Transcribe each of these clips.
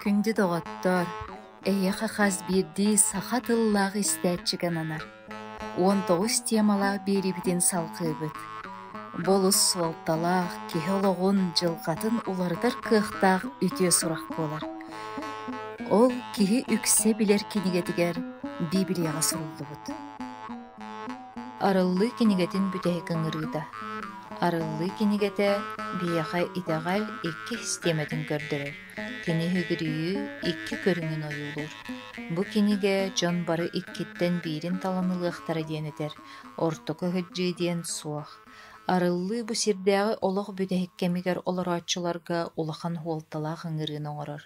Күнді доғаттар, әйеқі қаз берді сақат ыллағы істәтчіген анар. 19 темала беребіден салқы бүт. Болыс суалталақ, кехелоғын жылғатын улардар кықтақ үте сұрақ болар. Ол кеге үксе білер кенегетігер Библияға сұрылды бұд. Арылы кенегетін бүтәйкін ұрыда. Арылы кенегеті бияға идағал 2 системетін көрдірір. Кені хүгіріі 2 көріңін ойылыр. Бұ кенеге жон бары 2-тен бірін таланылықтары денетер. Ортықы хүджі ден суақ. Арылы бұ сирдәғы олық бүтәйккемігер олар атшыларға олақан хуалталақ ыңырын оңырыр.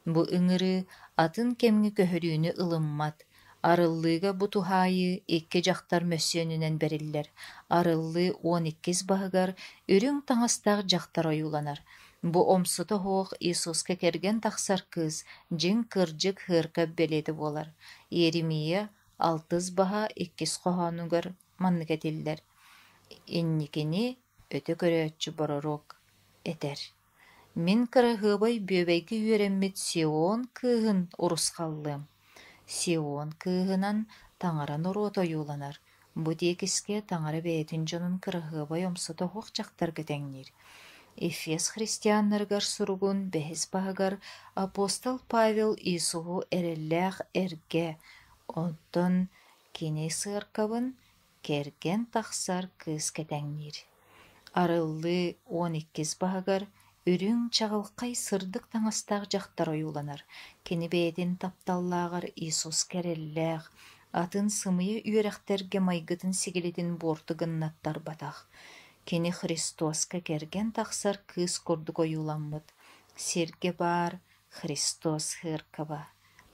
Бұ ыңыры атын кемгі көхіріні ылыммат. Арыллыға бұ тухайы 2 жақтар мөссөнінен берілер. Арыллы 12 бағығар үрің таңастақ жақтар ойуланар. Бұ омсыты хоқ Иисуска керген тақсар кыз жин кыржык хырка беледі болар. Еремия 6 баға 2 қоғануғар маннығателдер. Инникені өті көрөтчі боророк етер. Мен кырағыбай бөбейгі үйереммет Сион кығын ұрысқаллым. Сион кығынан таңаран ұрот ойуланар. Бұ декіске таңары бәйтін жонын кырағыбай омсыты хоқ жақтар кетеңнер. Эфес христианнаргар суругун бәхіз бағығар апостол Павел Иисуғу әрелләқ әрге, онтон кене сығырқабын керген тақсар кыз кетәңнер. Арылы 12 бағығар үрің чағылқай сырдық таңастақ жақтар ойуланар. Кені бәйден тапталлағар Иисус кәрелләқ, атын сымые үйерәқтерге майгытын сегелетін бортығыннаттар батақ. Кені Христоска керген тақсар кыз көрдік ойуламмыд. Серге бар Христос хыркаба.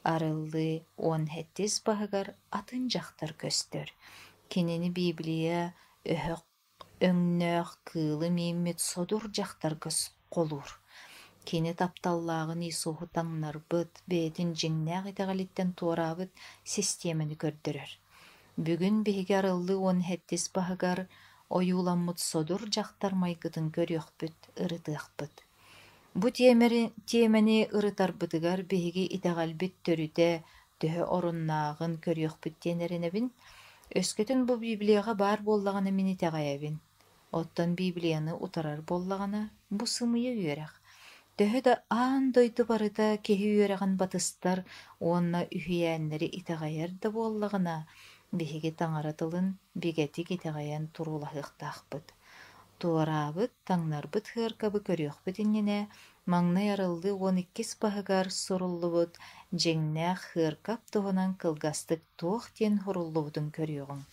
Арылы 17 бағығар атын жақтар көстер. Кенені Библия өһөк өңнөк кылы меймет содур жақтар көз қолур. Кені тапталлағын Исуғу таңнар бұд, бәйтін жеңнәғ етіғалеттен туарабыд системені көрдірір. Бүгін бейге арылы 17 бағығар ойуламмыд содур жақтар майгытын көріөк бүт, ырытық бүт. Бұ темені ырытар бұдығар бейге итағал бүт төріде төхі орыннағын көріөк бүт денерінебін. Өскетін бұ Библияға бар боллағаны мен итағайабын. Оттан Библияны утарар боллағана бұ сымыя үйерақ. Төхі да аан дойды барыда кехі үйераған батыстар онна үйәнлері итағайарды боллағана беге таңаратылын бегетик итағаян турулахықтақ бұд. Туарабыд, таңнарбыд хыркабы көріөк бүтініне, маңнай арылды 12 бағығар сұрулы бұд, жеңнә хыркап тұғынан кылгастық тоқ тен хұрулы бұдың көріоғын.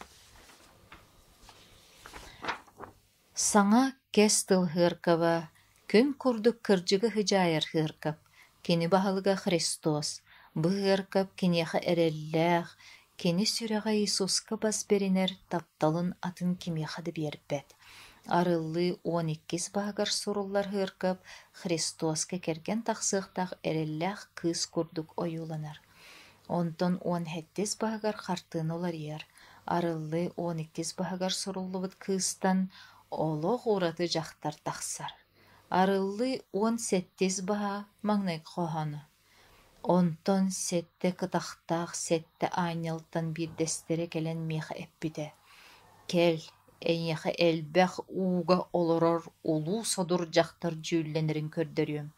Саңа кестіл хыркаба, күн күрдік кіржігі хыжайыр хыркап, кені бағылыға Христос, бұ хыркап кенеға әрелләқ, кені сүрәға Иисуска бас берінер тапталын атын кемеқады бербәд. Арылы 12 бағығар сұрулар хыркап, Христоска керген тақсықтақ әрелләқ кыз күрдік ойуланар. Онтон 17 бағығар қартын олар ер. Арылы 12 бағығар сұрулы бұд кызтан олық ұраты жақтар тақсар. Арылы 18 баға маңнай қоғаны. Онтон сетте кытақтақ, сетте айнялтан бір дәстері келен меха әппіде. Кел, әйеқі әлбәқ уға олырар улу содур жақтар жүйленерін көрдірім.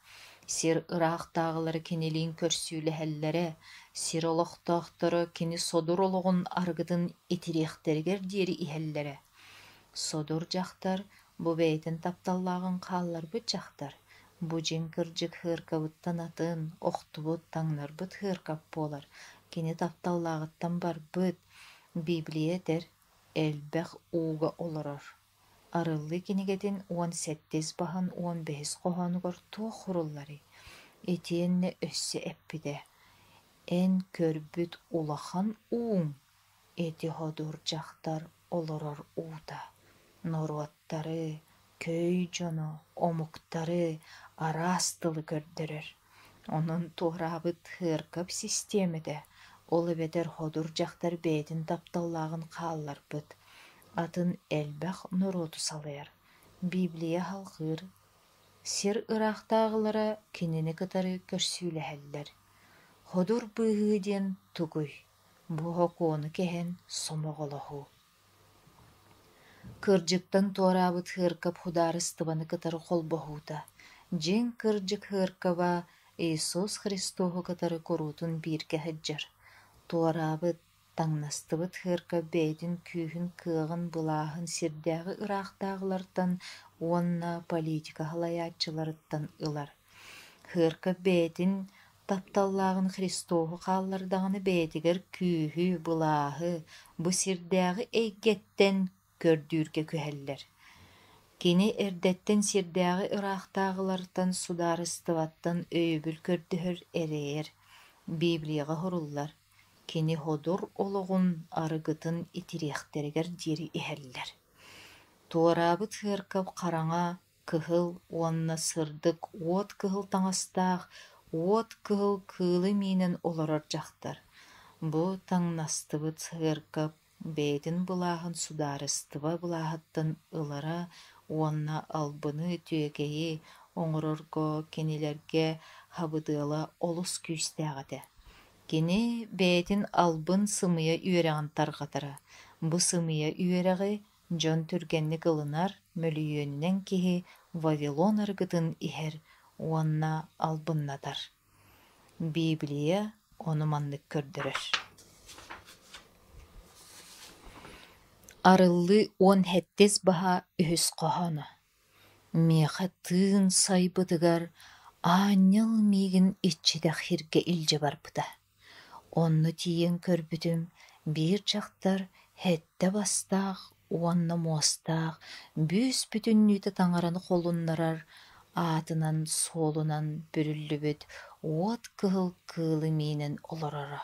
Сер ұрақ тағылары кенелейін көрсүйлі әллері, сер олықтақтары кені содур олығын арғыдың етіректергер дері ihәллері. Содур жақтар бұ бәйтін тапталлағын қалар бұд жақтар. Бұ жен кіржік хыркабыттан атын, оқты бұд таңнар бұд хыркап болар. Кені тапталлағыттан бар бұд, Библия дер әлбәқ уға оларар. Арылы кенегетін 18 бағын 15 қоғанығыр тоқ құрыллары. Етенне өссі әппіде. Ән көрбіт улахан уң, еті ходур жақтар оларар ууда. Норуаттары, көй жону, омуктары, арастылы көрдірір. Onun туғрабыт хыркап системеде, олы бедер ходур жақтар бейдін тапталлағын қаллар бұд. Атын әлбәқ нұроту салайыр. Библия халқыр, Сир ырақтағылара кинини кытары көрсүүлэһэллэр. Ходур быыһыдиэн тугуй, бу хокуону кэһэн сомоҕолоһуу. Кырдьыктан туораабыт ыаркап хударыстыбаны кытары холбоһуута. Дьиҥ кырдьык ыаркаба Иисус Христоһу кытары куруутун бииргэ сылдьар. Туораабыт таҥнастыбыт ыаркап бэйэтин күүһүн кыаҕын былааһын сирдээҕи ыраахтааҕылартан уонна политика халайааччыларыттан ылар. Ыаркап бэйэтин тапталлааҕын Христоһу хааллардаҕаны бэйэтигэр күүһү, былааһы бу сирдээҕи эйгэттэн көрдүүргэ күһэллэр. Кини эрдэттэн сирдээҕи ыраахтааҕылартан судаарыстыбаттан өйүбүл көрдөһөр эрээр, Библияға хуруллар. Кини ходур ологун арыгытын итириэхтэригэр диэри иһэллэр. Туораабыт ыаркап хараҥа, кыһыл, уонна сырдык уот кыһыл таҥастаах, уот кыһыл кыылы миинэн олорор дьахтар. Бу таҥнастыбыт ыаркап бэйэтин былааһын судаарыстыба былааһыттан ылара, уонна албыны түөгэйи оҥорорго кинилэргэ хабыдыала олус күүстээҕэтэ. Кини бэйэтин албын сымыйа үөрэҕин тарҕатара. Бу сымыйа үөрэҕи дьон түргэнник ылынар мөлүйүөнүнэн киһи Вавилон аргытын иһэр, уонна албыннатар. Библия ону маннык көрдөрөр. Арыллы уон хэттес баһа үһүс хоһоно. Миэхэ тыын сайбытыгар аанньал миигин иччитэх хиргэ илдьэ барбыта. Онну тиийэн көрбүтүм биир чахтар хэтте бастаах, уонна муостаах, бүүс бүтүннүүтэ таҥараны холуннарар, аатынан суолунан бүрүллүбүт уот кыһыл кыылы миинэн олорора.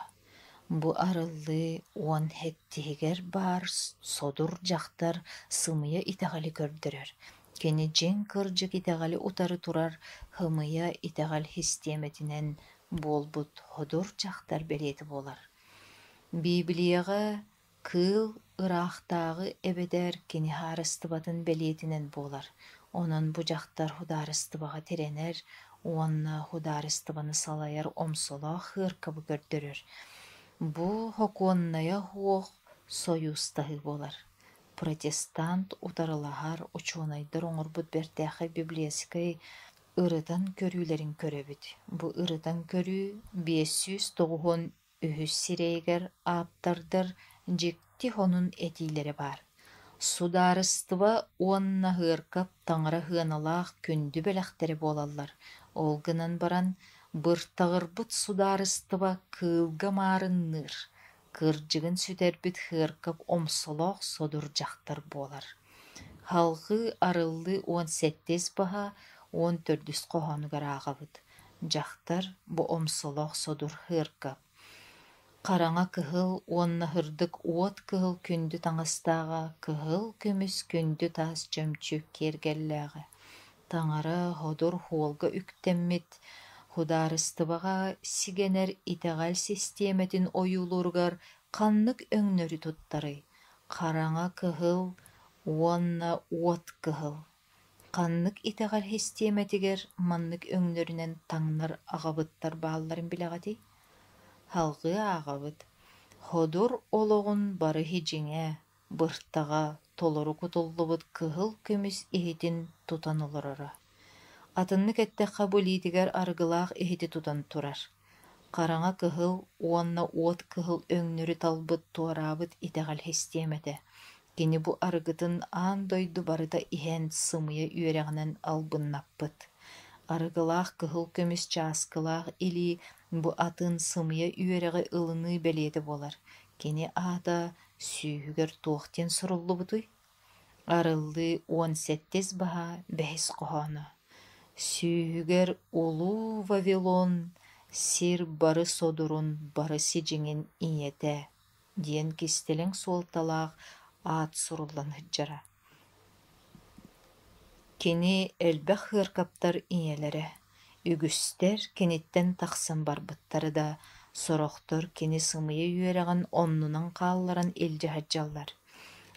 Бу арыллы уон хэттиһигэр баар содур дьахтар сымыйа итэҕэли көрдөрөр. Кини дьиҥ кырдьык итэҕэли утары турар хымыйа итэҕэл хистиэмэтинэн буолбут ходур дьахтар бэлиэти буолар. Библияға кыыл ыраахтааҕы эбэтэр кини хаарыстыбатын бэлиэтинэн буолар. Онон бу дьахтар худаарыстыбаҕа тирэнэр, уонна худаарыстыбаны салайар омсолоох ыаркабы көрдөрөр. Бу хокуонная хуох союзтаһы буолар. Протестант утарылаһар учуонайдар оҥорбут бэртээхэ библиэскай ырытан көрүүлэрин көрөбүт. Бу ырытан көрүү 593 сирэйгэр ааптардар дьикти хонун этиилэри бар. Судаарыстыба уонна ыаркап таҥара ыаналаах күндү бэлэхтэри буолаллар. Ол гынан баран быртаҕырбыт судаарыстыба кыылга маарынныыр, кырдьыгын сүтэрбит ыаркап омсолоох содур дьахтар буолар. Халгы арыллы 18 баһа 14 хоһонугар ааҕабыт. Дьахтар бу омсолоох содур ыаркап. Хараҥа кыһыл уонна хырдык уот кыһыл күндү таҥастааҕа кыһыл көмүс күндү таас чөмчү киэргэллээҕэ. Таҥара ходур хуолга үктэммит, худаарыстыбаҕа сигэнэр итэҕэл систиэмэтин ойуулуургар ханнык өҥнөрү туттарый. Хараҥа кыһыл уонна уот кыһыл. Ханнык итэҕэл систиэмэтигэр маннык өҥнөрүнэн таҥнар аҕабыттар баалларын билэҕэти. Халгы ааҕабыт. Ходур ологун бары хиджиҥэ, быртаҕа толору кутуллубут кыһыл көмүс иһитин тутан олорора. Атыннык эттэххэ булиитигэр аргылаах иһити тутан турар. Хараҥа кыһыл уонна уот кыһыл өҥнөрү талбыт туораабыт итэҕэл хистиэмэтэ. Кини бу аргытын аан дойду барыта иһэн сымыйа үөрэҕинэн албыннаппыт. Аргылаах кыһыл көмүс чааскылаах или бу атын сымыйа үөрэҕи ылыныы бэлиэти буолар. Кини аата сүүһүгэр туохтен суруллубутуй. Арыллы 18 баһа 5 хоһоно. Сүүһүгэр улуу Вавилон сир бары содурун бары сидьиҥин ийэтэ диэн кистэлэҥ суолталаах аат суруллан hyдьара. Кини элбэх ыаркаптар ийэлэрэ, үгүстэр киниттэн тахсан барбыттары да сорохтор кини сымыйа үөрэҕин оннунан хаалларан илдьэ хаджаллар.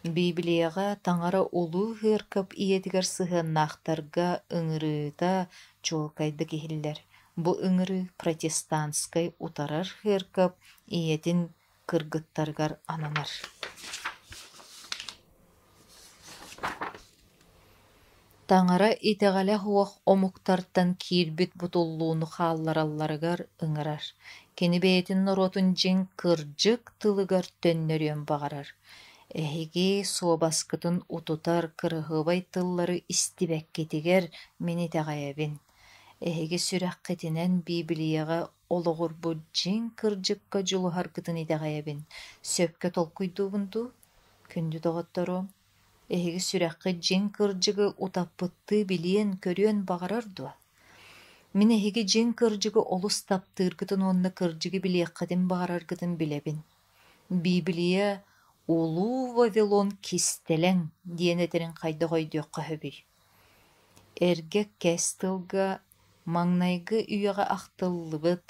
Библияға таңара улуу хыркап иетигер сыһыаннаахтарга ыҥырыыта чуолкайда киһиллэр. Бу ыҥырыы протестантскай утарар хыркап иетин кыргыттаргар ананар. Таңара итеҕэлэ хуох омуктартан киирбит бутуллууну хаалларалларыгар ыҥырар. Кини бэйэтин норотун дьиҥ кырдьык тылыгар төннөрүөн баҕарар. Эһиги суобаскытын утутар кырыһыабай тыллары истибэккитигэр мин итэҕэйэбин. Эһиги сүрэххитинэн Библияға олоҕурбут дьиҥ кырдьыкка дьулуһаргытын итэҕэйэбин. Сөпкө толкуйдуубун дуу? Күндү тоҕотторуом. Эһиги сүрэххит дьиҥ кырдьыгы утаппыттыы билиэн көрүөн баҕарар дуо. Мин эһиги дьиҥ кырдьыгы олус таптыыргытын уонна кырдьыгы билиэххитин баҕараргытын билэбин. Библия улуу Вавилон кистэлэҥ диэн этерин хайдоҕойдуохха хөбүй. Эргэ кэс тылга маҥнайгы үөҕэ ахтыллыбыт,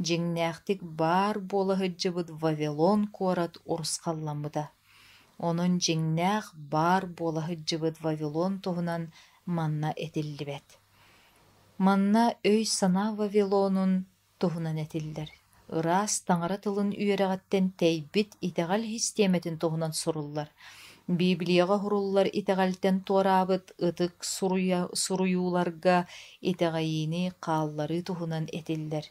дьиҥнээхтик баар буолаһыдьыбыт Вавилон куорат урускалламмыта. Онон дьиҥнээх баар буолаһыдьыбыт Вавилон туһунан манна этиллибэт. Манна өй санаа Вавилонун туһунан этиллэр. Ыраас таҥара тылын үөрэҕэттэн тэйбит итэҕэл хистиэметин туһунан суруллар. Библияға хуруллар итэҕэлтэн туораабыт ытык суруйууларга итэҕэйини хааллары туһунан этиллэр.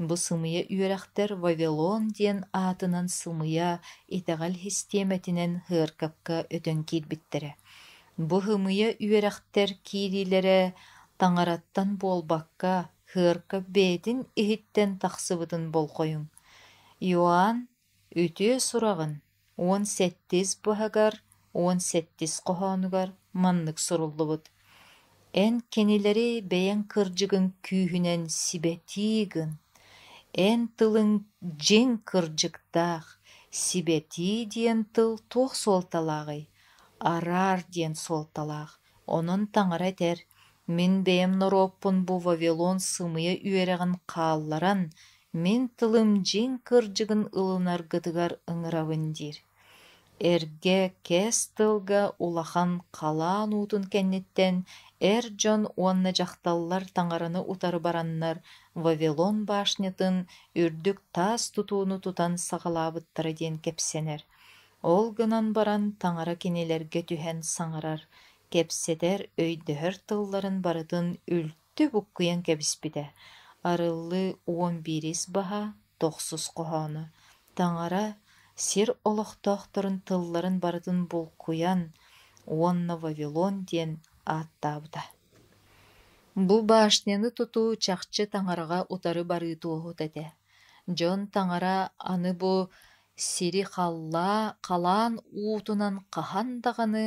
Бу сымыйа үөрэхтэр Вавилон диэн аатынан сымыйа итэҕэл хистиэметинэн ыаркапка өтөн киирбиттэрэ. Бу хымыйа үөрэхтэр киирилэрэ таҥараттан буолбакка ыаркап бээтин иһиттэн тахсыбытын болхойуҥ. Иоанн үтүө сурагын 18 быһагар 18 коһоонугар маннык суруллубут. Эн кенилери бэйэн кырдьыгын күүһүнэн сибэтиигын, эн тылын дьиҥ кырдьыктаах, сибэтии диэн тыл туох суолталааҕый, араар диэн суолталаах. Онон таҥара этэр, мин бэйэм норуоппун бу Вавилон сымыйа үөрэҕин хаалларан, мин тылым дьиҥ кырдьыгын ылынаргытыгар ыҥырабын диир. Эргэ кэс тылга улахан халаан уутун кэнниттэн эр дьон уонна дьахталлар таҥараны утары бараннар Вавилон баашнятын үрдүк таас тутууну тутан саҕалаабыттара диэн кэпсэнэр. Ол гынан баран таҥара кинилэргэ түһэн саҥарар, кэпсэтэр өйдөһөр тылларын барытын үлтү буккуйан кэбиспитэ. Арыллы 11 баһа 9 коһоону. Таҥара сир олохтоохторун тылларын барытын булкуян уонна Вавилон диэн ааттаабыта. Бу баашняны тутуу чахчы таҥарага утары барыытуоһут этэ. Дьон таҥара аны бу сири халаан уутунан хаһан даҕаны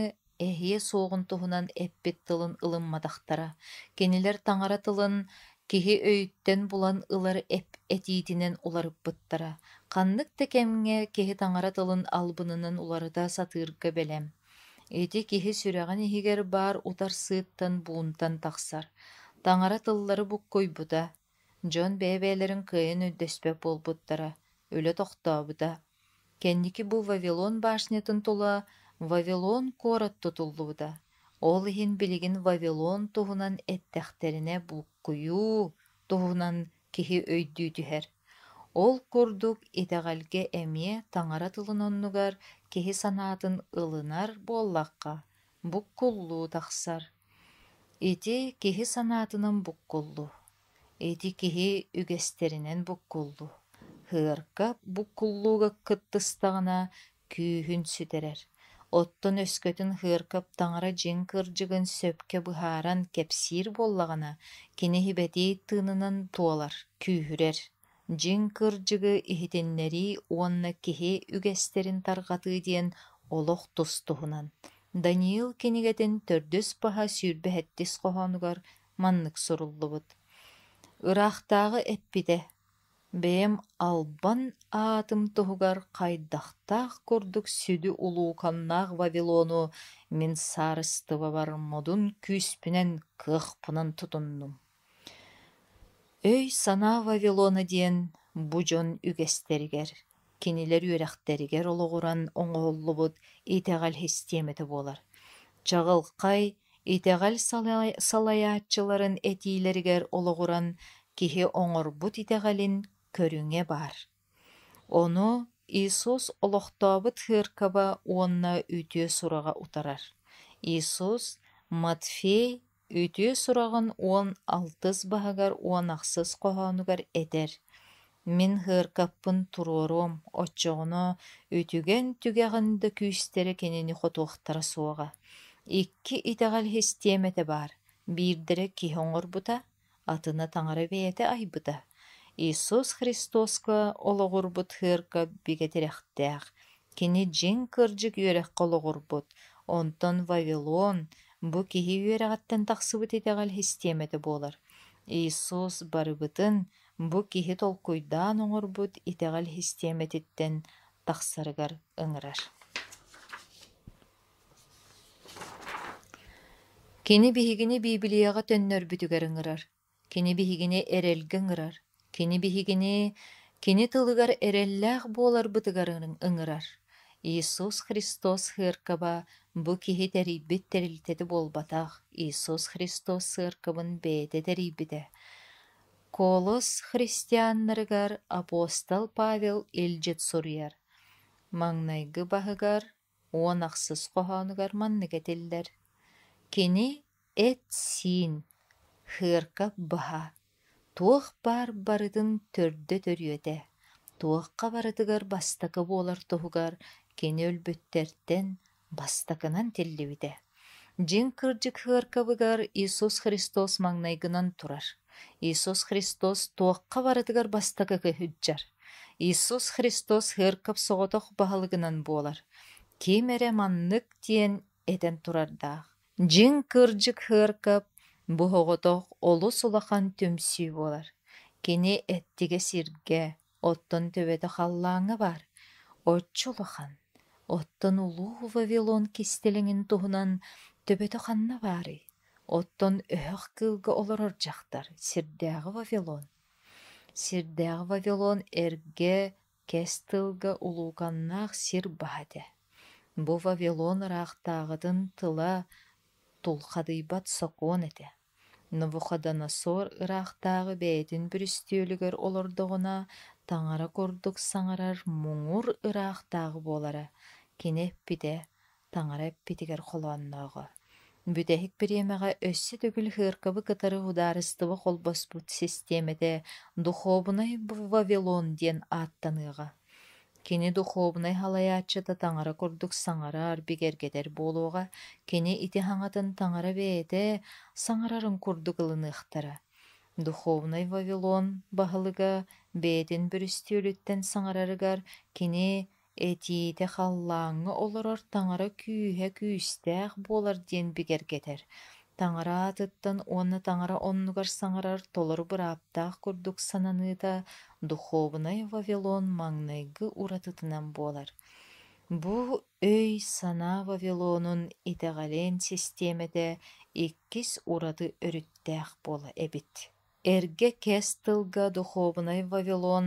эһиэ суоҕун туһунан эппит тылын ылымматахтара. Кинилэр таҥара тылын киһи өйүттэн булан ылар этиитинэн уларыппыттара. Ханнык текемҥэ киһи таҥара тылын албынынан уларыта сатыырга бэлэм. Ити киһи сүрэҕин иһигэр баар утар сыыттан буунтан тахсар. Таҥара тыллары буккуйбута. Дьон бэйэ-бэйэлэрин кыайан өйдөспэп буолбуттара. Үлэ тохтообута. Кэнники бу Вавилон баашнятын тула Вавилон куорат тутуллубута. Ол иһин билигин Вавилон туһунан эттэхтэрине булкуйуу туһунан киһи өйдүүтүһэр. Ол курдук итэҕэлгэ эмиэ таҥара тылын оннугар киһи санаатын ылынар буоллахха, буккуллуу тахсар. Ити киһи санаатынан буккуллу, ити киһи үгэстеринэн буккуллу. Ыарка буккуллууга кыттыстаҕына күүһүн сүтэрэр. Оттон өскөтүн ыаркап таҥара дьиҥ кырдьыгын сөпкө быһааран кэпсиир буоллаҕына кини хибэтии тыынынан туолар, күүһүрэр. Дьиҥ кырдьыгы иһитиннэри уонна киһи үгэстерин тарҕатыы диэн олох тус туһунан. Даниил кинигэтин 4 баһа сүүрбэһэттис коһоонугар маннык суруллубут. Ыраахтааҕы эппитэ, бэйэм албан аатым туһугар хайдахтаах курдук сүдү улууканнаах Вавилону мин саарыстыбабар модун күүспүнэн кыахпынан тутуннум. Өй санаа Вавилона диэн бу дьон үгэстэригэр, Кинилер үөрәхтәригер олоғуран оңооллубут итеғал хистиемети болар. Чағылқай итеғал салаячыларын этиилеригер олоғуран киһи оҥорбут итеғалин көрүҥэ бар. Ону Иисус олохтообут хыыркаба уонна үтүө сурага утарар. Иисус Матфей үтүө сурагын 16 баһагар 16 коһоонугар этер. Мин хыыркаппын туруорум, оччоҕуно үтүген түгэҕинде күүстери кинини хотуохтара суоҕа. Икки итеҕал хистиемете бар. Биирдере киһи оҥорбута, атына таҥара бэйэте айбыта. Иисус Христоска олоҕурбут хыарка бигэтэрэхтээх. Кини дьиҥ кырдьык үөрэххэ олоҕурбут. Онтон Вавилон бу киһи үөрэҕэттэн тахсыбыт итэҕэл хистиемете буолар. Иисус барыбытын бу киһи толкуйдаан оҥорбут итэҕэл хистиеметиттэн тахсарыгар ыҥырар. Кини биһигини Библияға төннөрбүтүгэр ыҥырар. Кини биһигини эрэлгэ ыҥырар. Кини биһигини кини тылыгар эрэллээх буоларбытыгар ыҥырар. Иисус Христос хыаркаба бу киһи тэрийбит тэрилтэти буолбатаах. Иисус Христос хыаркабын бэйэтэ тэрийбитэ. Колос христианнарыгар апостол Павел илдьит суруяр. Маҥнайгы баһыгар 16 коһоонугар манныгэтиллэр. Кини эт сиин хыаркап баһа. Туох бар барытын төрдө төрүөтэ. Туохха барытыгар бастакы буолар туһугар кини өлбүттэртэн бастакынан тиллибитэ. Дьиҥ кырдьык хыаркабыгар Иисус Христос маҥнайгынан турар. Иисус Христос туохха барытыгар бастакы кыһыдьар. Иисус Христос хыаркап соҕотох баһалыгынан буолар. Ким эрэ маннык диэн этэн турардаах. Дьиҥ кырдьык хыаркап бу хоҕотох олус улахан түмсүү буолар. Кини эттигэ сиргэ, оттон төбөтө халлааҥҥа бар. Оччулахан, оттон улуу Вавилон кистелиҥин туһунан төбөтө ханна баары. Оттон өһөх кыылга олорордьахтар, сирдээҕи Вавилон. Сирдээҕи Вавилон эргэ кэс тылга улууканнаах сир баһэтэ. Бу Вавилон ыраахтааҕытын тыла тулхадыйбат сокуон этэ. Навуходоносор ыраахтааҕы бэйэтин бүрүстүөлүгөр олордоҕуна таҥара курдук саҥарар муҥур ыраахтааҕы буолара. Кини эппитэ, таҥара эппитигэр холуоннооҕо. Бүтэһик бириэмэҕэ өссө төгүл хыаркабы кытары удаарыстыбы холбоспут системете духовнай Вавилон диэн ааттаныыга. Кини духовнай халайааччыта таҥара курдук саҥарар бигергетер буолуоҕа, кини ити хаҥатын таҥара бэйэтэ саҥарарын курдук ылыныахтара. Духовнай Вавилон баһылыга бэйэтин бүрүстүөлүттэн саҥарарыгар кини этиите халлааҥҥа олорор таҥара күүһэ күүстээх буолар диэн бигергетер. Таҥара атыттан уонна таҥара оннугар саҥарар толор бырааптаах курдук сананыыта духовнай Вавилон маҥнайгы уратытынан буолар. Бу өй санаа Вавилонун итэҕэлээн системете иккис ураты өрүттээх буола эбит. Эргэ кэс тылга духовнай Вавилон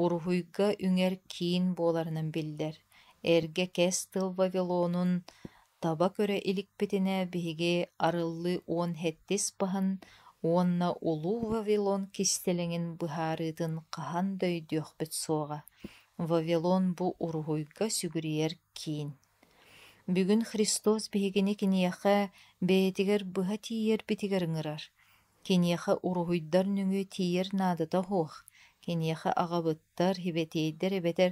уруһуйга үҥэр киин буоларынан биллэр. Эргэ кэс тыл Вавилонун таба көрө иликпитине биһиги арыллы 17 баһын уонна улуу Вавилон кистелиҥин быһаарыытын хаһан дөйдүөхпүт суоҕа. Вавилон бу уруһуйга сүгүриер киин. Бүгүн Христос биһигини киниэхэ бэйэтигэр быһа тиийэр битигэр ыҥырар. Киниэхэ уруһуйдар нүҥү тиийэр наадата хуох. Киниэхэ аҕабыттар, хибэтиэйдэр эбэтэр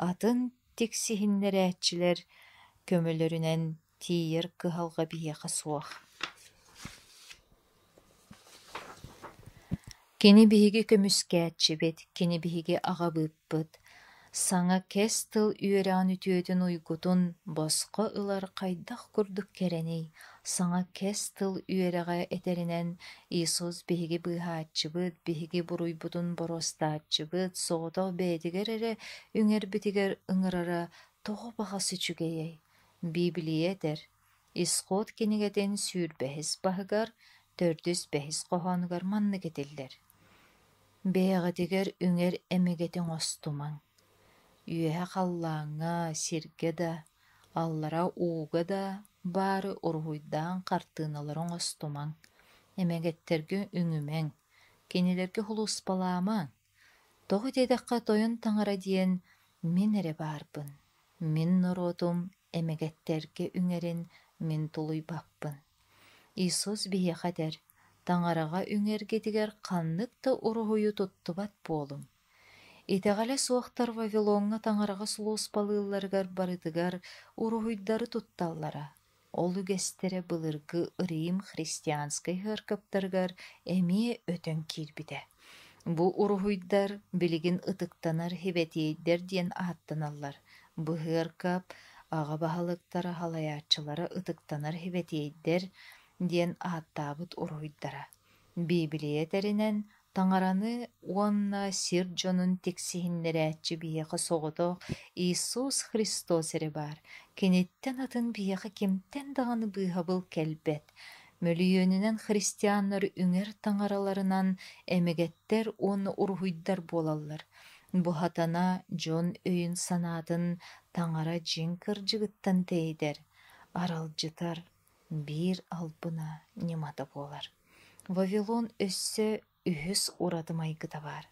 атын тиксиһиннэрээччилэр көмөлөрүнэн тиийэр кыһалҕа биһиэхэ суох. Кини биһиги көмүскээччибит, кини биһиги аҕабыыппыт. Саҥа кэс тыл үөрэҕин үтүөтүн уйгутун босхо ылар хайдах курдук кэрэнэй. Саҥа кэс тыл үөрэҕэ этэринэн Иисус биһиги быыһааччыбыт, биһиги буруйбутун боростааччыбыт, соҕотох бэйэтигэр эрэ үҥэрбитигэр ыҥырара тоҕо баҕа сүчүгэйэй. Библия этэр, Исход кинигэтин сүүрбэһис баһыгар, 405 коһоонугар манныгэтиллэр. Бэйэҕэтигэр үҥэр эмигэтиҥ остумаҥ. Үөһэ халлааҥҥа, сиргэ да, аллара ууга да баары уруһуйдаан хартыыналароҥ остумаҥ, эмэгеттергэ үҥүмэҥ, кинилэргэ хулууспалаамаҥ. Тоҕо диэдэххэ тойон таҥара диэн мин эрэ баарбын. Мин норуотум эмэгеттергэ үҥэрин мин тулуй баппын. Иисус биһиэхэ дэр, таҥараҕа үҥэргитигэр ханнык да уруһуйу туттубат буолум. Итэҕэлэ суохтар Вавилонҥа таҥараҕа сулууспалыылларыгар барытыгар уруһуйдары тутталлара. Ол үгэстэрэ былыргы ырыйым христианскай ыаркаптарыгар эмиэ өтөн киирбитэ. Бу уруһуйдар билигин ытыктанар хибэтиэйдэр диэн ааттаналлар. Бу ыаркап аҕа баһалыктара халайааччылара ытыктанар хибэтиэйдэр диэн ааттаабыт уруһуйдара. Библия тэринэн таҥараны уонна сир дьонун тиксиһиннэрээччи биэхэ соҕотох Иисус Христос эрэ баар. Киниттэн атын биэхэ кимтэн даҕаны быыһабыл кэлбэт. Мөлүйөнүнэн христианнар үҥэр таҥараларынан эмэгеттер уонна уруһуйдар буолаллар. Буһатана дьон өйүн санаатын таҥара дьиҥ кырдьыгыттан тэйдэр. Аралдьытар биир албына ньымата буолар. Вавилон өссө үһүс урадымайгыта бар.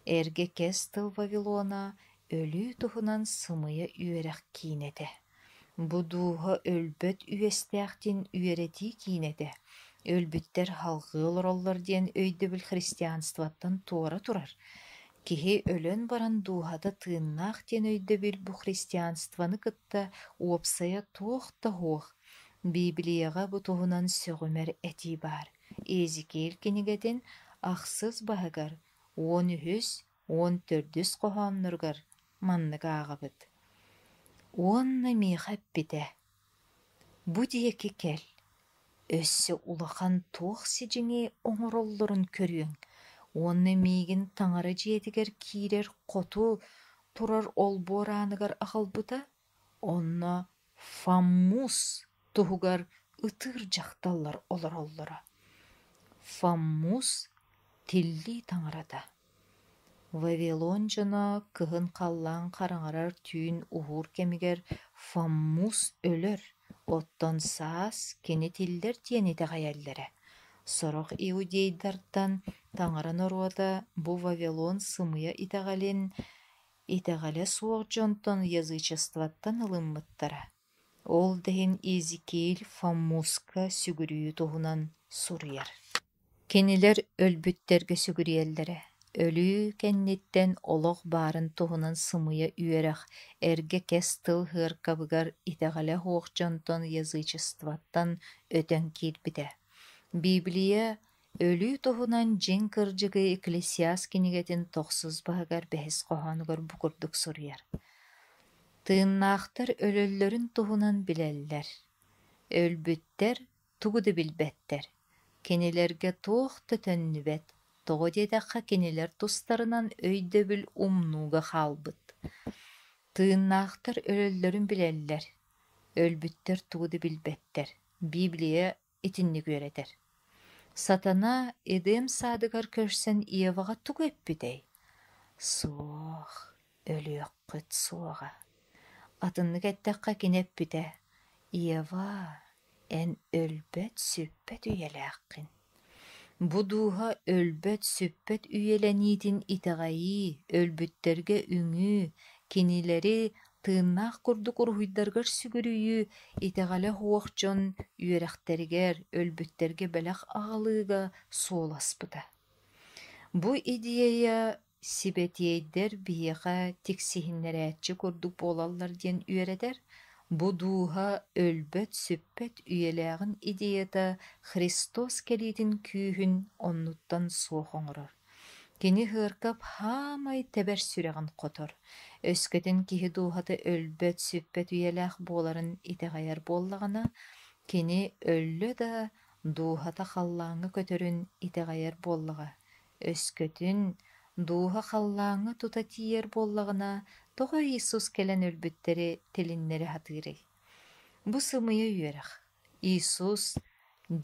Эрге кэс тыл Вавилона өлүү туһунан сымыйа үөрэх киинэтэ. Бу дууһа өлбөт үөстээхтин үөретии киинэтэ. Өлбүттэр халгыы олороллор диэн өйдөбүл христианстваттан туора турар. Киһи өлөн баран дууһата тыыннаах диэн өйдөбүл бу христианстваны кытта уопсайа туох да хуох. Библияға бу туһунан сөҕүмэр этии баар. Иезекиил кинигэтин ахсыз баһыгар 13-14 коһооннургар манныга аҕабыт. Уонна миэхэ эппитэ. Бу диэки кэл. Өссө улахан туох сидьиҥи оҥороллорун көрүөҥ. Уонна миигин таҥара дьиэтигэр киирэр хоту турар олбуорааныгар ахалбыта, онно Фаммус туһугар ытыыр дьахталлар олороллоро. Фаммус тиллии таҥарата. Вавилон дьоно кыһын халлаан хараҥарар түүн уһуур кэмигэр Фаммус өлөр, оттон саас кини тиллэр диэн итэҕэйэллэрэ. Сорох иудейдартан таҥара норуота бу Вавилон сымыйа итэҕэлэ суох дьонтон язычестваттан ылыммыттара. Ол дэһин Иезекиил Фаммуска сүгүрүү туһунан суруйар. Кинилэр өлбүттэргэ сүгүриэллэрэ. Өлүү кэнниттэн олох баарын туһунан сымыйа үөрэх эрге кэс тыл ыаркабыгар итэҕэлэ хуох дьонтон язычестваттан өтөн киирбитэ. Библия өлүү туһунан дьиҥ кырдьыгы Экклесиас кинигэтин тохсус баһыгар бэһис хоһоонугар бу курдук суруйар. Тыыннаахтар өлөллөрүн туһунан билэллэр. Өлбүттэр тугу да билбэттэр. Кинилэргэ туох да төннүбэт. Тоҕо диэтэххэ кинилэр тустарынан өйдөбүл умнууга хаалбыт. Тыыннаахтар өлөллөрүн билэллэр. Өлбүттэр тугу да билбэттэр. Библия итинник үөретэр. Сатана эдем саадыгар көрсөн Иеваға тугу эппитэй. Суох, өлүөккүт суоҕа. Атыннык эттэххэ кинеппитэ. Иева эн өлбөт сүппөт үйэлээххин. Бу дууһа өлбөт сүппөт үйэлэниитин итэҕэйии, өлбүттэргэ үҥүү, кинилэри тыыннаах курдук уруһуйдаргар сүгүрүйүү итэҕэлэ хуох дьон үөрэхтэригэр өлбүттэргэ бэлэх аҕалыыга суоласпыта. Бу идея сибэтиэйдэр биэхэ тиксиһиннэрээччи курдук буолаллар диэн үөретэр, бу дууһа өлбөт сүппөт үйэлээҕин идеята Христос кэлиитин күүһүн оннуттан суох оҥорор. Кини ыаркап хаамай тэбэр сүрэҕин хотор. Өскөтүн киһи дууһаты өлбөт сүппөт үйэлээх буоларын итэҕэйэр буоллаҕына, кини өллө да дууһата халлааҥҥа көтөрүн итэҕэйэр буоллаҕа. Өскөтүн дууһа халлааҥҥа тута тиийэр буоллаҕына, тоҕо Иисус кэлэн өлбүттэри тилиннэри хатыырый. Бу сымыйа үөрэх. Иисус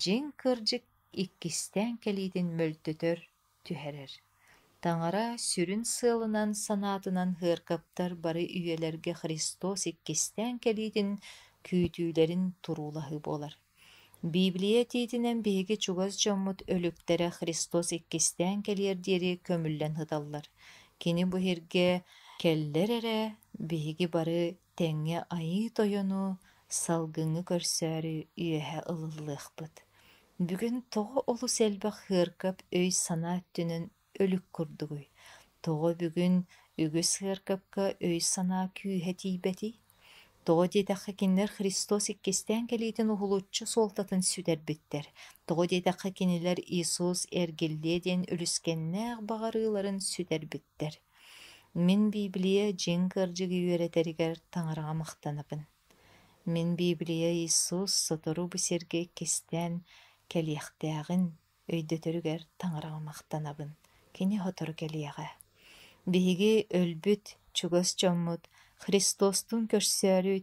дьиҥ кырдьык иккистээн кэлиитин мөлтөтөр түһэрэр. Таңара сүрін сылынан санатынан хыркаптар бары үйелерге Христос иккестен келидин күйтүүлерин турулахы болар. Библия тиитинен биһиги чугас дьоммут өлүктере Христос иккистен келиер диэри көмүллэн хыталлар. Кини бу хирге келлер эре биһиги бары тэҥҥэ айыы тойону салгыҥҥы көрсөөрү үөһэ ылыллыахпыт. Бүгүн тоҕо олус элбэх хыаркап өй санаа түнэн өлүк курдугуй. Тоҕо бүгүн үгүс хыаркапка өй санаа күүһэ тиийбэти. Тоҕо диэтэххэ кинилэр Христос иккистэн келиитин ухулуччу суолтатын сүтэрбиттэр. Тоҕо диэтэххэ кинилэр Иисус эргиллие диэн өлүскэннээх баҕарыыларын сүтэрбиттэр. Мин Библия дьиҥ кырдьыгы үөретэригэр таҥараҕа махтанабын. Мин Библия Иисус сотору бу сиргэ иккистэн кэлиэхтээҕин өйдөтөрүгэр таҥараҕа махтанабын. Кини хотору кэлиэҕэ. Биһиги өлбүт чугас дьоммут Христостун көрсөөрү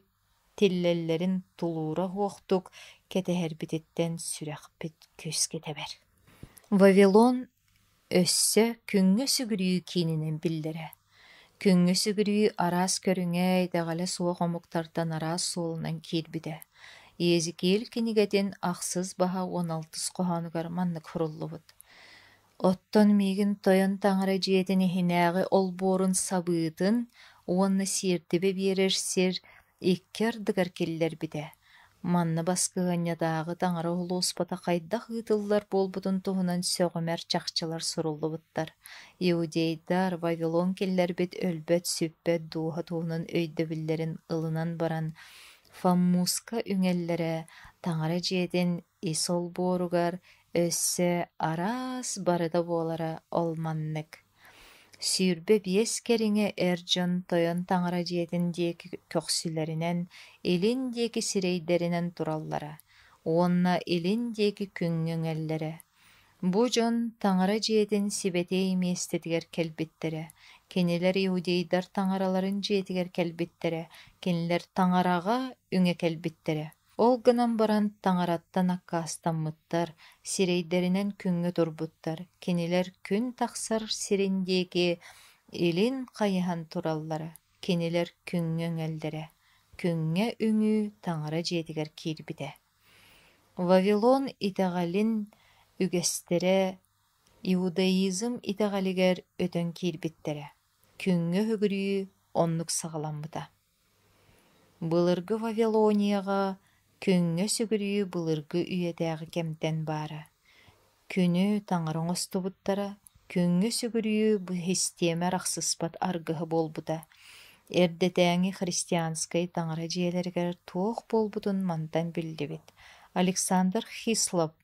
тиллэллэрин тулуура хуохтук кэтэһэрбититтэн сүрэхпит күс кетэбэр. Вавилон өссө күҥҥө сүгүрүү киининэн биллэрэ. Күҥҥө сүгүрүү араас көрүҥэ идэҕэлэ суох омуктартан араас суолунан киирбитэ. Иезекиил кинигэтин ахсыз баһа 16 коһоонугар маннык хуруллубут. Оттон миигин тойон таҥара дьиэтин иһинээҕи олбуорун сабыытын уонна сиирдибе биэрэр сир икки ардыгар киллэрбитэ. Манна баскыҕанньатааҕы таҥара улууспата хайдах ыытыллар буолбутун туһунан сөҕүмэр чахчылар суруллубуттар. Иудейдар Вавилон киллэрбит өлбөт сүппөт дууһа туһунан өйдөбүллэрин ылынан баран Фаммуска үҥэллэрэ таҥара дьиэтин ис олбуоругар өссө араас барыда буолара олманнык. Сүүрбэ биэс кэриҥэ эр дьон тойон таҥара дьиэтин диэки көхсүлэринэн илин диэки сирэйдэринэн тураллара. Уонна илин диэки күҥҥөҥэллэрэ. Бу дьон таҥара дьиэтин сибэтей миэстэтигэр кэлбиттерэ. Кинилэр иудейдар таҥараларын дьиэтигэр кэлбиттерэ. Кинилэр таҥараҕа үҥэ кэлбиттерэ. Ол гынан баран таҥараттан аккаастаммыттар, сирэйдэринэн күҥҥө турбуттар. Кинилэр күн тахсар сириндиэки илин хайыһан тураллара. Кинилэр күҥҥөҥэллэрэ. Күҥҥэ үҥүү таҥара дьиэтигэр киирбитэ. Вавилон итэҕэлин үгэстэрэ иудаизм итэҕэлигэр өтөн киирбиттэрэ. Күҥҥө хүгүрүү оннук саҕаламмыта. Былыргы Вавилонияға күҥҥө сүгүрүү былыргы үйэтээҕи кэмтэн баара. Күнү таҥара оҥостубуттара, күҥҥө сүгүрүү бу хистиэмэр ахсыспат аргыһы буолбута. Эрдэтээҥи христианскай таҥара дьиэлэригэр туох буолбутун мантан биллибит. Александр Хислоп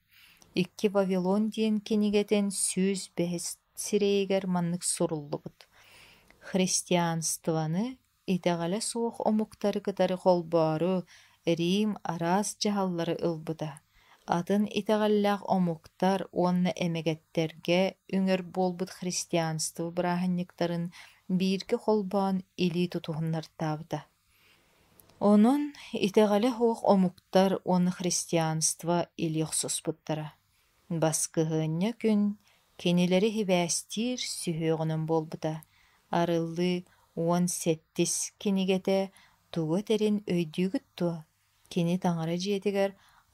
икки Вавилон диэн кинигэтэн сүүс бэһис сирэйигэр маннык суруллубут. Христианстваны итэҕэлэ суох омуктары кытары холбоору Рим араас дьаһаллары ылбыта. Атын итэҕэллээх омуктар уонна эмэгэттергэ үҥөр буолбут христианство бырааһынньыктарын бииргэ холбоон илии тутуһуннартаабыта. Онон итэҕэлэ хуох омуктар уонна христианство илии охсуспуттара. Баскыһыанньа күн кинилэри хибээстиир сүһүөҕүнэн буолбута. Арыллы уон сэттис кинигэтэ тугу тэрин өйдүүгүт туа. Кини таҥара дьиэтигэр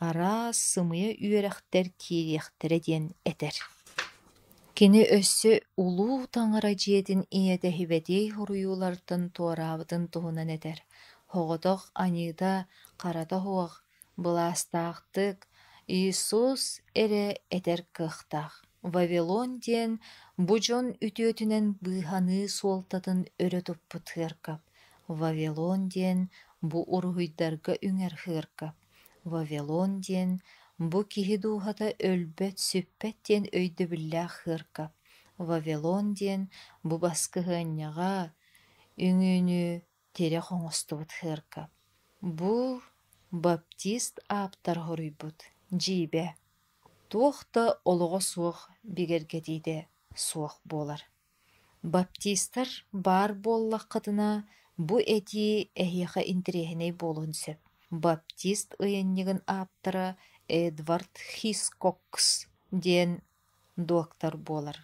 араас сымыйа үөрэхтэр киириэхтэрэ диэн этэр. Кини өссө улуу таҥара дьиэтин ийэтэ хибэтей хуруйуулартын туораабытын туһунан этэр. Хоҕотох аньыыта харата хуох, былаастаахтык Иисус эре этэр кыахтаах. Вавилон диэн бу дьон үтүөтүнэн быыһаны суолтатын өрө туппут хыаркап. Вавилон диэн бу уруһуйдарга үҥэр хыаркап. Вавилон диэн бу киһи дууһата өлбөт сүппэт диэн өйдөбүллээх хыаркап. Вавилон диэн бу баскыһыанньаҕа үҥүүнү тирех оҥостубут хыаркап. Бу баптист ааптар хоруйбут, дьиибэ. Туох да олоҕо суох бигэргэтиитэ суох буолар. Баптистар баар буоллаххытына бу этии эһиэхэ интирэһинэй буолуһун сөп. Баптист ыйанньыгын ааптара Эдвард Хискокс диэн доктор буолар.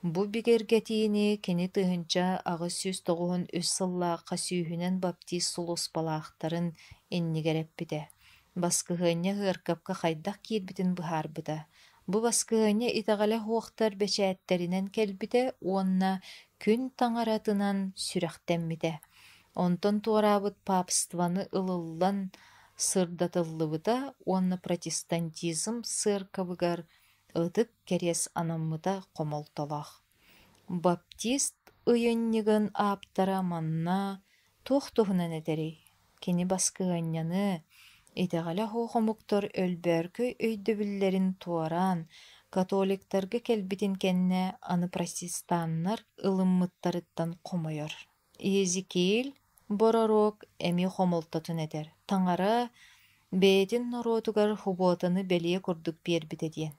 Бу бигергетиини кини тыһынча агы сүз тоҕуһун үс сыллаахха сүүһүнэн баптист сулус балаахтарын иннигэреппите. Баскыһыанньа ыаркапка хайдах киирбитин быһаарбыта. Бу баскыһыанньа итэҕэлэ хуохтар бэчээттэринэн кэлбитэ, уонна күн таҥаратынан сүрэхтэммитэ. Онтон туораабыт папстваны ылыллан сырдатыллыбыта, уонна протестантизм сыаркабыгар ытык кэриэс анаммыта хомолтолоох. Баптист ыйынньыгын ааптара манна туох туһунан этери. Кини баскыанняны итэҕэлэ хуохомуктор өлбөөркөй өйдөбүллэрин туораан католиктарга келбитин кэннэ аны протестаннар ылыммыттарыттан хомойор. Иезекиил боророк эми хомолтотун этер. Таҥара бэйэтин норуотугар хубуотаны бэлие курдук биэрбите диэн.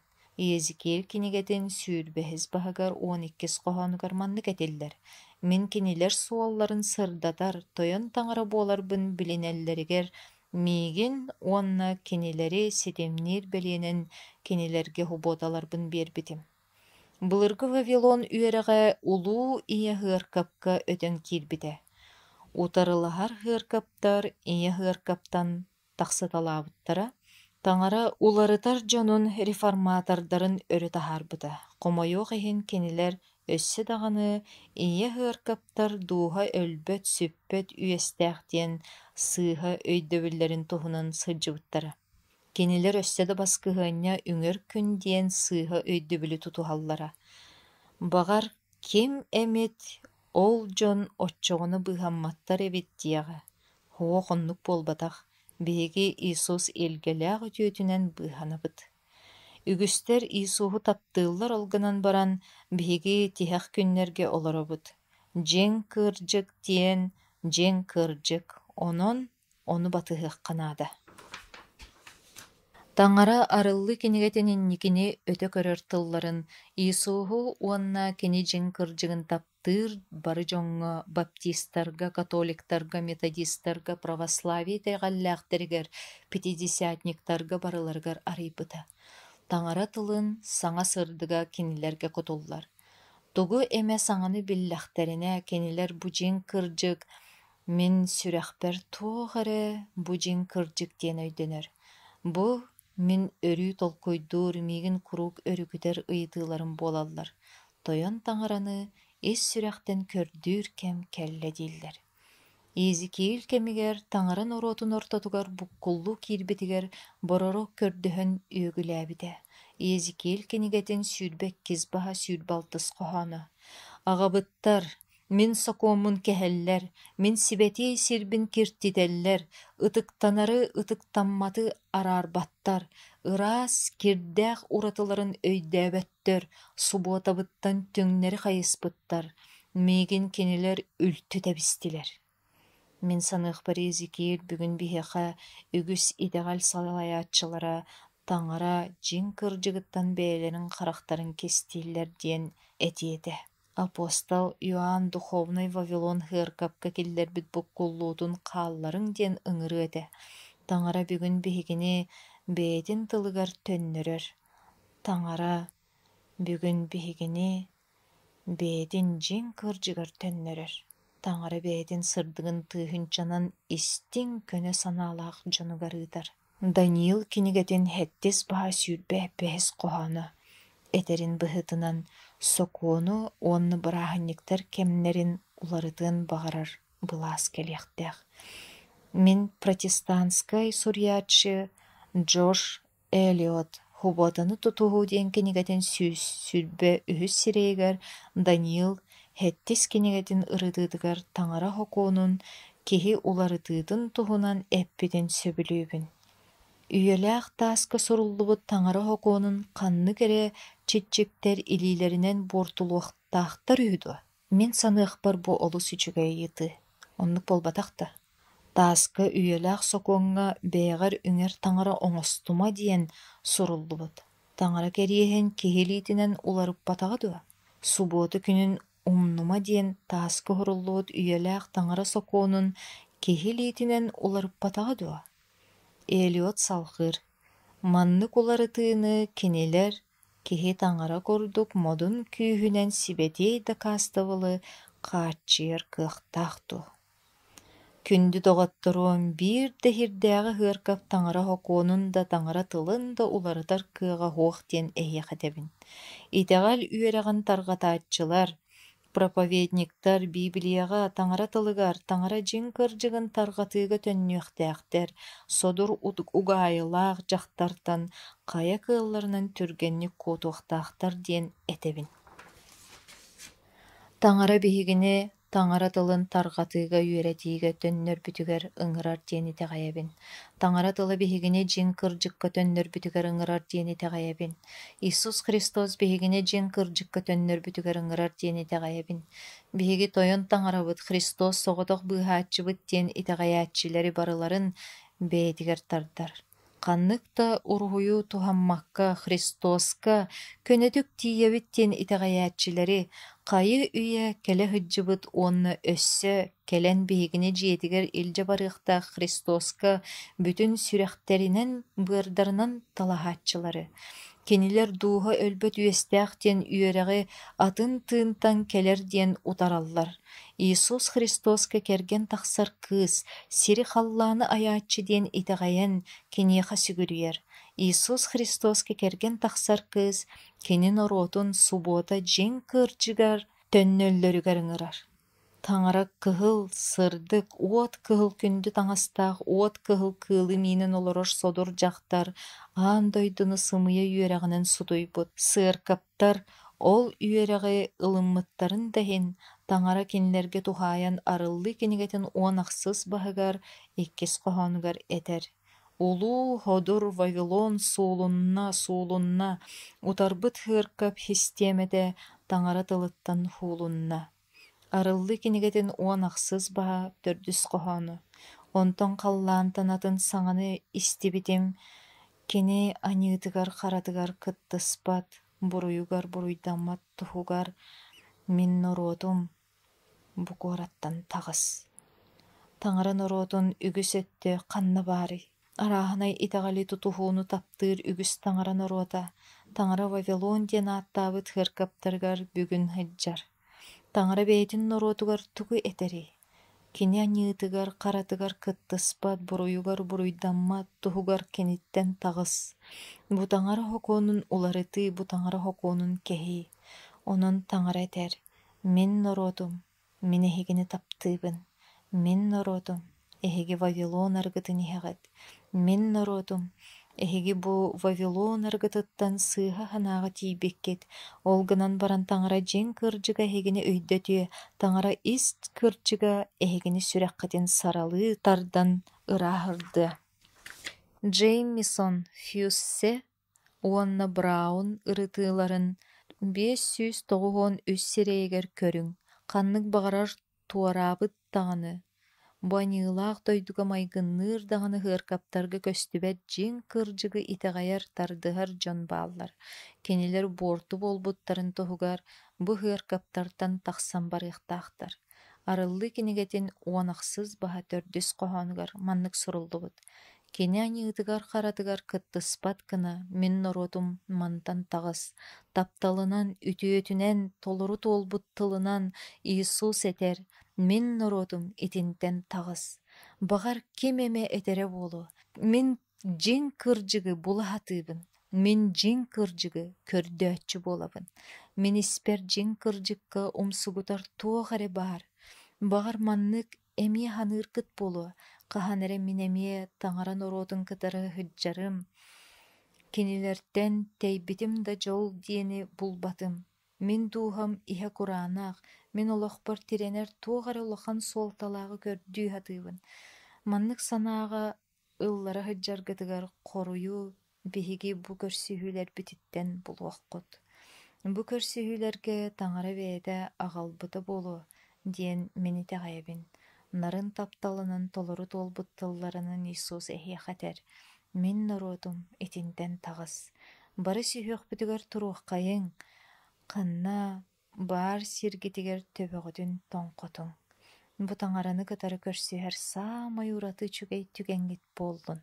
Иезекиил кинигетин сүүрбэһис баһыгар 12 коһоонугар маннык этиллэр. Мин кинилэр суолларын сырдатар, тойон таҥара буоларбын билинэллэригэр миигин уонна кинилэри ситимниир белиэнэн кинилэргэ хубуоталарбын биэрбитим. Былыргы Вавилон үөрэҕэ улуу ийэ ыаркапка өтөн киирбитэ. Утарылаһар ыаркаптар ийэ ыаркаптан тахсыталаабыттара, таҥара уларытар дьонун реформатардарын өрө таһаарбыта. Хомойуох иһин кинилэр өссө даҕаны ийэ ыаркаптар дууһа өлбөт, сүппөт үөстээх диэн сыыһа өйдөбүллэрин туһунан сылдьыбыттара. Кинилэр өссө да баскыһыанньа үҥөр күн диэн сыыһа өйдөбүлү тутуһаллара. Баҕар ким эмит ол дьон оччоҕуну быһамматтар эбит диэҕэ. Хуох оннук буолбатах, биһиги Иисус илгэлээх үтүөтүнэн быһанабыт. Үгүстэр Иисуху таптыыллар олгунан баран биһиги тиһэх күннэргэ олоробут. Дьиҥ кыырдьык диэн дьиҥ кыырдьык, онон ону батыһыахханаада. Таҥара арыллы кинигэтин инникини өтө көрөр тылларын Иисуху уонна кини дьиҥ кырдьыгын таптыыр бары дьоҥҥо баптисттарга, католиктарга, методисттарга, православие тэйҕэллээхтэригэр, пятидесятниктарга барыларыгар арыйбыта. Таҥара тылын саҥа сырдыга кинилэргэ кутуллар. Тугу эмэ саҥаны биллэхтэринэ кинилэр бу дьиҥ кырдьык мин сүрэхпэр туох эрэ бу дьиҥ кырдьык диэн өйдөнөр. Бу мин өрүү толкуйдуур миигин курук өрүгүтэр ыйытыыларын буолаллар. Тойон таҥараны ис сүрэхтэн көрдүүр кэм кэллэ дииллэр. Иезекиил кэмигэр таҥаран ороотун ортотугар буккуллуу киирбитигэр боророк көрдөһөн үөгүлээбитэ. Иезекиил кинигэтин сүүрбэк кис баһа сүүрбалтыс коһооно. Аҕабыттар, мин сокуоммун кэһэллэр, мин сибэтии сирбин киртитэллэр, ытыктанары ытыктамматы араарбаттар, ыраас кирдээх уратыларын өйдөөбөттөр, субуотабыттан түҥнэри хайыспыттар, миигин кинилэр үлтү тэбистилэр. Мин саныахпар Иезекиил бүгүн биһиэхэ үгүс идэҕэл салайааччылара таҥара дьиҥ кырдьыгыттан бэйэлэрин харахтарын кистииллэр диэн этиэтэ. Апостол Иоанн духовный Вавилон ыаркапка киллэрбит буккуллуутун хаалларың диэн ыҥырыы этэ. Таҥара бүгүн биһигини бэйэтин тылыгар төннөрөр. Таҥара бүгүн биһигини бэйэтин дьиҥ кырдьыгар төннөрөр. Таҥара бэйэтин сырдыгын тыыһынчанан истиҥ көнө санаалаах дьонугарыытар. Даниил кинигэтин хэттис баһа сүүрбэх бэһис коһооно. Этерин быһытынан сокуону уонны бырааһынньыктар кэмнэрин уларытыан баҕарар былаас кэлиэхтээх. Мин протестантскай сурьяаччы Джош Эллиот хубуотаны тутуһуу диэн кинигэтин сүүрбэ үһүс сирэйигэр Даниил хэттис кинигэтин ырытыытыгар таҥара хокуунун киһи уларытыытын туһунан эппитин сөбүлүүбүн. Үйэлээх тааска суруллубут таҥара хокуунун ханны кэрэ чичиктэр илиилэринэн буортулуохтаахтар үһүдү. Мин саныахпар бу олус үчүгэй ыйыты. Оннук болбатахта. Тааска үйэлээх сокуоҥҥа бэйэҕэр үҥэр таҥара оҥостума диэн суруллубут. Таҥара кэриэһин киһилиитинэн уларыппатаҕа дуо. Субуоту күнүн умнума диэн тааска хоруллубут үйэлээх таҥара сокуонун киһилиитинэн уларыппатаҕа дуо. Элиот салхыр. Маннык уларытыыны кинилэр Киһи таҥара курдук модун күүһүнэн сибетей да кааставылы хааччыйар кыахтаах дуо. Күндү доҕотторуон биир да хирдээҕи ыаркап таҥара хокуонун да таҥара тылын да уларытар кыаҕа хуох диэн эһиэх этэбин. Итэҕэл үөрэҕин тарҕатааччылар, проповедниктар Библияға таҥара тылыгар, таҥара дьиҥ кырдьыгын тарҕатыыга төннүөхтээхтэр, содур угаайылаах дьахтартан хая кыалларынан түргэнник куотуохтаахтар диэн этэбин. Таҥара биһигини таҥара тылын тарҕатыыга үөрэтиигэ төннөрбүтүгэр ыҥырар диэн итэҕэйэбин. Таҥара тыла биһигини дьиҥ кырдьыкка төннөрбүтүгэр ыҥырар диэн итэҕэйэбин. Иисус Христос биһигини дьиҥ кырдьыкка төннөрбүтүгэр ыҥырар диэн итэҕэйэбин. Биһиги тойон таҥарабыт Христос соҕотох быыһааччыбыт диэн итэҕэйээччилэри барыларын бэйэтигэр тардар. Ханнык да уруһуйуу туһаммакка, Христоска көнөтүк тиийэбит диэн итэҕэйээччилэри хайы үйэ кэлэ хыджыбыт уонна өссө кэлэн биһигини дьиэтигэр илдьэ барыахтаах Христоска бүтүн сүрэхтэринэн быардарынан талаһааччылары. Кинилэр дууһа өлбөт үөстээх диэн үөрэҕи атын тыынтан кэлэр диэн утараллар. Иисус Христоска кэргэн тахсар кыыс, сири халлааны аяаччы диэн итэҕэйэн киниэхэ сүгүрүөр. Иисус Христоска кэргэн тахсар кыыс, кинин ороотун субуота дьиҥ кыырдьыгар төннөллөрүгэр ыҥырар. Таҥара кыһыл, сырдык, уот кыһыл күндү таҥастаах уот кыһыл кыылы миинэн олорор содур дьахтар аан дойдуну сымыйа үөрэҕинэн сутуйбут. Сыаркаптар ол үөрэҕи ылыммыттарын даһин таҥара кинилэргэ тухааyan арыллыы кинигэтин уонахсыс баһыгар иккис хоһоонугар этэр. Улуу ходур Вавилон суулунна, утарбыт ыаркап хистиэмэтэ таҥара тылыттан хуулунна. Арыллыы кинигэтин уонахсыс баһа төрдүс хоһоону. Онтон халлаантан атын саҥаны истибитим, кини аньыытыгар харатыгар кыттыспат, буруйугар буруйдаммат туһугар мин норуотум бу куораттан таҕыс. Таҥара норуотун үгүс өттө ханна баары. Арааһынай итэҕэли тутуһууну таптыыр үгүс таҥара норуота. Таҥара Вавилон диэн ааттаабыт ыаркаптарыгар бүгүн хыджар. Таҥара бэйэтин норуотугар тугу этери. Кини аньыытыгар харатыгар кыттыспат, буруйугар буруйдаммат туһугар киниттэн таҕыс. Бу таҥара хокуонун уларыты, бу таҥара хокуонун кэһии. Онон таҥара этэр: «Мин норуотум, мин эһигини таптыыбын. Мин норуотум, эһиги Вавилон аргытын иһэҕит. Мин норуотум, эһиги бу Вавилон аргытыттан сыыһа ханааҕа тиийбиккит. Ол гынан баран таҥара дьиҥ кырдьыга эһигини өйдөтүө, таҥара ис кырдьыга эһигини сүрэххитин саралыы тардан ырааһырдыа». Джеймисон Фьюссе уонна Браун ырытыыларын 593 сирэйигэр көрүҥ, ханнык баҕарар туораабыт даҕаны, бу аньыылаах дойдуга майгынныыр даҕаны ыаркаптарга көстүбэт дьиҥ кырдьыгы итэҕэйэр тардыһар дьон бааллар. Кинилэр буорту буолбуттарын туһугар бу ыаркаптартан тахсан барыахтаахтар. Арыллыы кинигэтин уонахсыс баһа төрдүс хоһоонугар маннык суруллубут. Кини аньыытыгар харатыгар кыттыспат гына мин норуотум мантан таҕыс. Тапталынан, үтүөтүнэн, толору туолбут тылынан Иисус этэр: «Мин норуотум итинтэн таҕыс». Баҕар ким эмэ этерэ буолу? Мин дьиҥ кырдьыгы булаһатыыбын. Мин дьиҥ кырдьыгы көрдөөччү буолабын. Мин испэр дьиҥ кырдьыкка умсугутар туох эрэ баар. Баҕар маннык эмиэ ханыыр кыт буолуо. Хаһан эрэ мин эмиэ таҥара норуотун кытары хыджарым. Кинилэртэн тэйбитим да дьол диэни булбатым. Мин дууһам иһэ кураанаах, мин олохпор тирэнэр туох эрэ улахан суолталааҕы көрдүүһатыыбын. Маннык санааҕа ыллара хыджаргытыгар хоруйуу биһиги бу көрсүһүүлэрбититтэн булуоххут. Бу көрсүһүүлэргэ таҥара бэйэтэ аҕалбыта буолуо диэн мин итэҕэйэбин. Нарын тапталынан толору туолбут тылларынан Иисус эһиэхэтэр: «Мин норуотум итинтэн таҕыс». Бары сүһүөхпүтүгэр туруоххайыҥ, ханна баар сиргитигэр төбөҕүтүн тоҥхотуҥ. Бу таҥараны кытары көрсүһэр саамай ураты үчүгэй түгэҥҥит буоллун.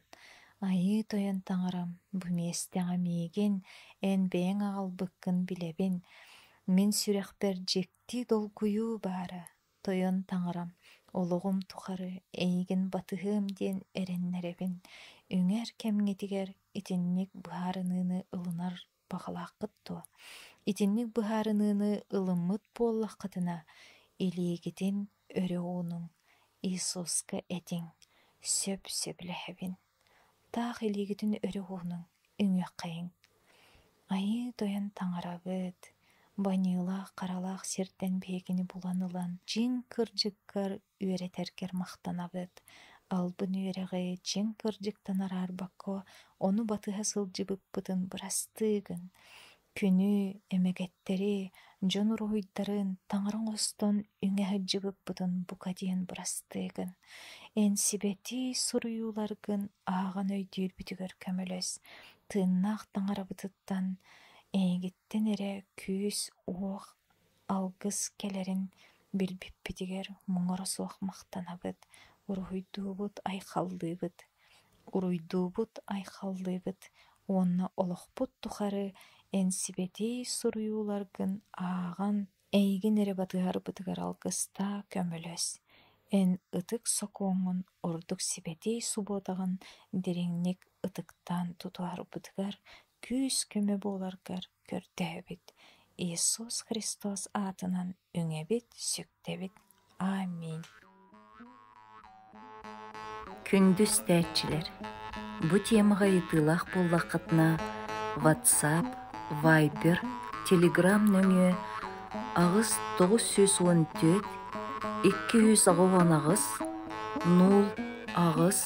Айы тойон таңарам, бу местеға мейген, эн бэң агалбыккын билебин. Мен сүрәхпер жекти долгую бары. Тойон таңарам, олуғум тухары, эйген батыхым ден эреннеребин. Үңер кемгетигер итинник быхарыныны ылынар бағалаққытту. Итинник быхарыныны ылымыт боллаққытына, илигитин өрі оның, Иисуска этин, сөп-сөпләхебин. Тақ илигитин өрі оның, үңеққайын. Айы тойон таңарабыт, банилақ қаралақ сертен бегini буланылан, жин кыржыккар үйретеркер мақтанабыт. Албын үйреғи жин кыржыктан арар бакко, оны батыға сылжыбыппытын бұрастыгын. Күні эмегеттери, жон уруйдарын таңырың остон үңәһі жыбыппытын бука диен бұрастыгын. Эн сибети суруюларгын аған өйдүйір бүтігер көмөлөс. Тыыннақ таңарабытыттан эйгиттен эре күүс оқ алгыс келерин билбиппитигер мұңырысуақ мақтанабыт. Уруйдуубут айхалдыбыт. Онна олықпут тухары энсибети суруюларгын аған эйгин эре батыгар бытыгар алгыста көмөлөс. Эн ытык сокоңун ордук сибети суботаган дереңник ытыктан тутуар бытыгар күс көмө боларгар көрдөбүт. Иисус Христос атынан үңебит, сөктебит. Аминь. Күндүз тәтчилер. Бу темаға итылақ боллақытына WhatsApp, Viber, Telegram нөмі ағыз 914 210 ағыз 0 ағыз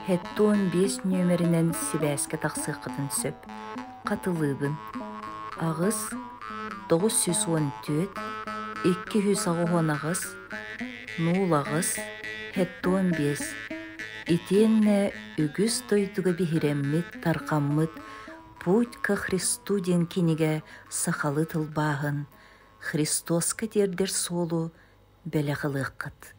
715 нөмірінен сибәске тақсыққытын сөп. Қатылыбын. Ағыз 914 210 ағыз 0 ағыз 715. Итенне үгіз тойдуға бихиреммит, тарқаммыт, путь ка Христу ден кенеге сақалы тылбағын, Христоска дердер солу бәліғылыққыт.